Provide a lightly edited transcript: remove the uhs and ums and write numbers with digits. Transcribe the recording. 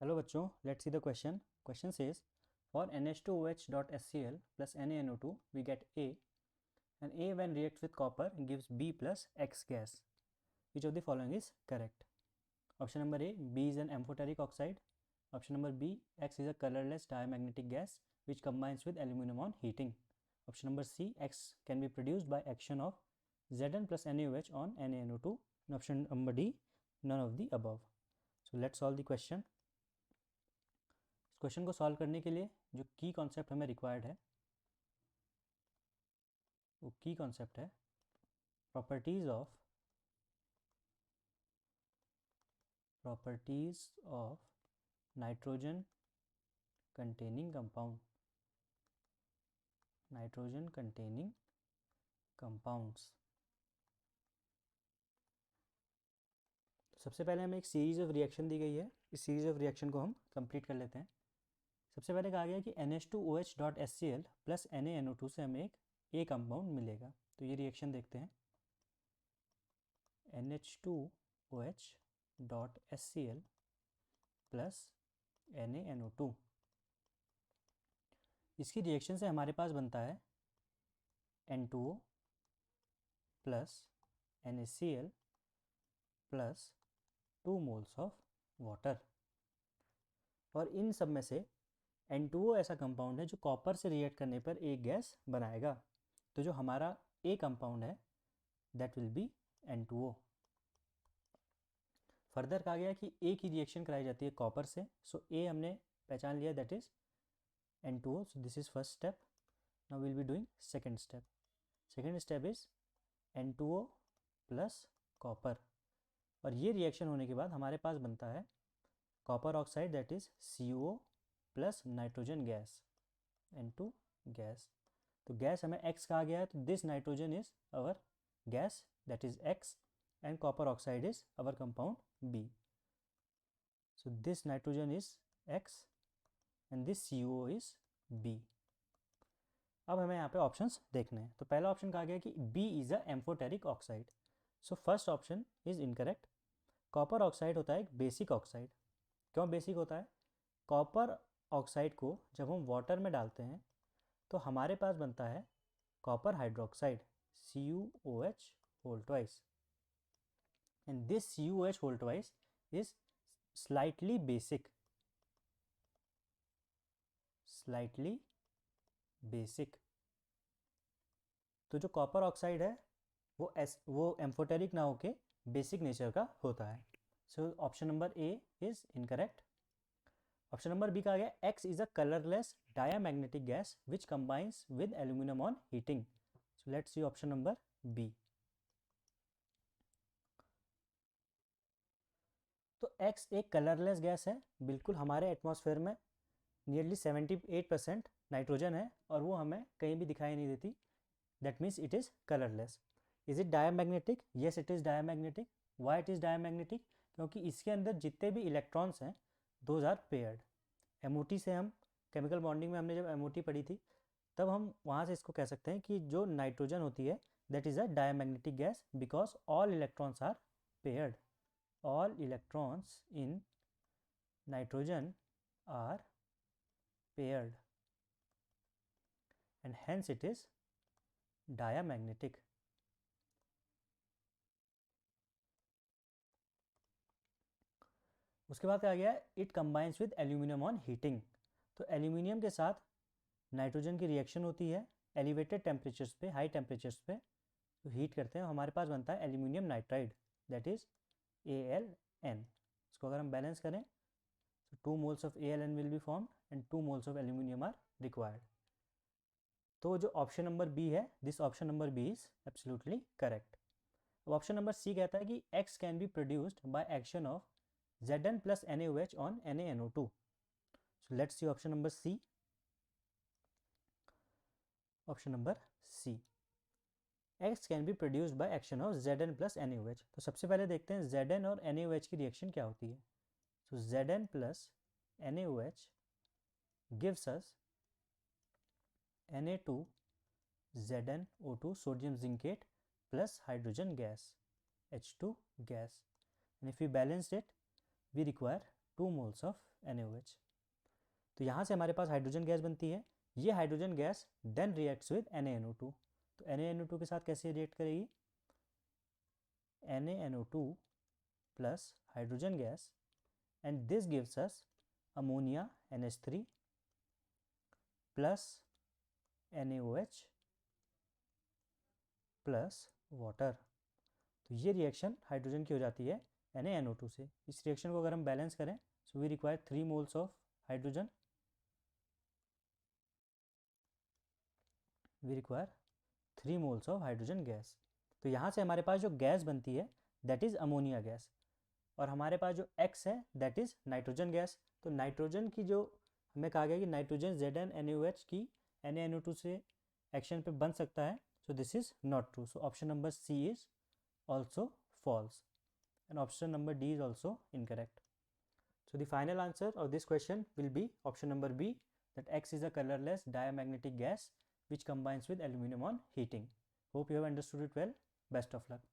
Hello बच्चों, let's see the question. Question says for NH2OH.HCl plus NaNO2 we get A, and A when reacts with copper gives B plus X gas. Which of the following is correct? Option number A, B is an amphoteric oxide. Option number B, X is a colorless diamagnetic gas which combines with aluminum on heating. Option number C, X can be produced by action of Zn plus NaOH on NaNO2. And option number D, none of the above. So let's solve the question. इस question को solve करने के लिए जो की concept हमें required है वो की कॉन्सेप्ट है properties of nitrogen containing compounds. सबसे पहले हमें एक सीरीज ऑफ रिएक्शन दी गई है. इस सीरीज ऑफ रिएक्शन को हम कंप्लीट कर लेते हैं. सबसे पहले कहा गया कि NH2OH.HCl प्लस NaNO2 से हमें एक ए कंपाउंड मिलेगा. तो ये रिएक्शन देखते हैं. NH2OH.HCl plus NaNO2. इसकी रिएक्शन से हमारे पास बनता है N2O plus NaCl plus 2 moles of water. और इन सब में से N2O ऐसा कंपाउंड है जो कॉपर से रिएक्ट करने पर एक गैस बनाएगा. तो जो हमारा ए कंपाउंड है that will be N2O. Further कहा गया कि ए की रिएक्शन कराई जाती है कॉपर से. सो ए हमने पहचान लिया that is N2O. So this is first step. Now will be doing second step. Second step is N2O plus copper. और ये रिएक्शन होने के बाद हमारे पास बनता है copper oxide that is CuO plus nitrogen gas N2 gas. तो gas हमें X कहा गया है, तो this nitrogen is our gas that is X and copper oxide is our compound B. So this nitrogen is X and this CuO is B. अब हमें यहाँ पे ऑप्शंस देखने हैं. तो पहला ऑप्शन कहा गया कि B is a amphoteric oxide. So first option is incorrect. Copper oxide होता है एक बेसिक ऑक्साइड. क्यों बेसिक होता है? कॉपर ऑक्साइड को जब हम वाटर में डालते हैं तो हमारे पास बनता है copper hydroxide CuOH whole twice. And this CuOH whole twice is slightly basic. तो जो कॉपर ऑक्साइड है वो एम्फोटेरिक ना होके बेसिक नेचर का होता है. So option number A is incorrect. Option number B कहा गया X is a colourless diamagnetic gas which combines with aluminium on heating. So let's see option number B. तो X एक colourless gas है. बिल्कुल हमारे एटमॉस्फेयर में nearly 78% nitrogen है और वो हमें कहीं भी दिखाई नहीं देती. That means it is colourless. Is it diamagnetic? Yes it is diamagnetic. Why it is diamagnetic? क्योंकि इसके अंदर जितने भी इलेक्ट्रॉन्स हैं दोज आर पेयर्ड. MOT से हम केमिकल बॉन्डिंग में हमने जब MOT पढ़ी थी तब हम वहाँ से इसको कह सकते हैं कि जो नाइट्रोजन होती है that is a diamagnetic gas because all electrons are paired. all electrons in nitrogen are paired and hence it is diamagnetic. उसके बाद क्या गया it combines with aluminium on heating. तो एल्यूमिनियम के साथ नाइट्रोजन की रिएक्शन होती है एलिवेटेड टेम्परेचर्स पे, हाई टेम्परेचर्स पे. तो हीट करते हैं हमारे पास बनता है aluminium nitride that is AlN. इसको अगर हम बैलेंस करें तो 2 moles of AlN will be formed and 2 moles of aluminium are required. तो जो ऑप्शन नंबर बी है this option number B is absolutely correct. अब ऑप्शन नंबर सी कहता है कि X can be produced by action of Zn plus NaOH on NaNO2. So let's see option number C. Option number C. X can be produced by action of Zn plus NaOH. तो सबसे पहले देखते हैं Zn और NaOH की reaction क्या होती है. So Zn plus NaOH gives us Na2 ZnO2 sodium zincate plus hydrogen gas H2 gas. And if we balance it we require 2 moles of NaOH। तो यहाँ से हमारे पास हाइड्रोजन गैस बनती है। ये hydrogen gas then reacts with NaNO2। तो NaNO2 के साथ कैसे रिएक्ट करेगी? NaNO2 plus hydrogen gas, and this gives us ammonia NH3 plus NaOH plus water। तो ये रिएक्शन हाइड्रोजन की हो जाती है NaNO2 से। इस रिएक्शन को अगर हम बैलेंस करें, so we require 3 moles of hydrogen, we require 3 moles of hydrogen gas. तो यहाँ से हमारे पास जो गैस बनती है दैट इज़ अमोनिया गैस, और हमारे पास जो X है दैट इज़ नाइट्रोजन गैस। तो नाइट्रोजन की जो हमें कहा गया कि नाइट्रोजन ZnNaOH की NaNO2 से एक्शन पे बन सकता है, so this is not true. So option number C is also false, and option number D is also incorrect. So the final answer of this question will be option number B, that X is a colorless diamagnetic gas which combines with aluminum on heating. Hope you have understood it well. Best of luck.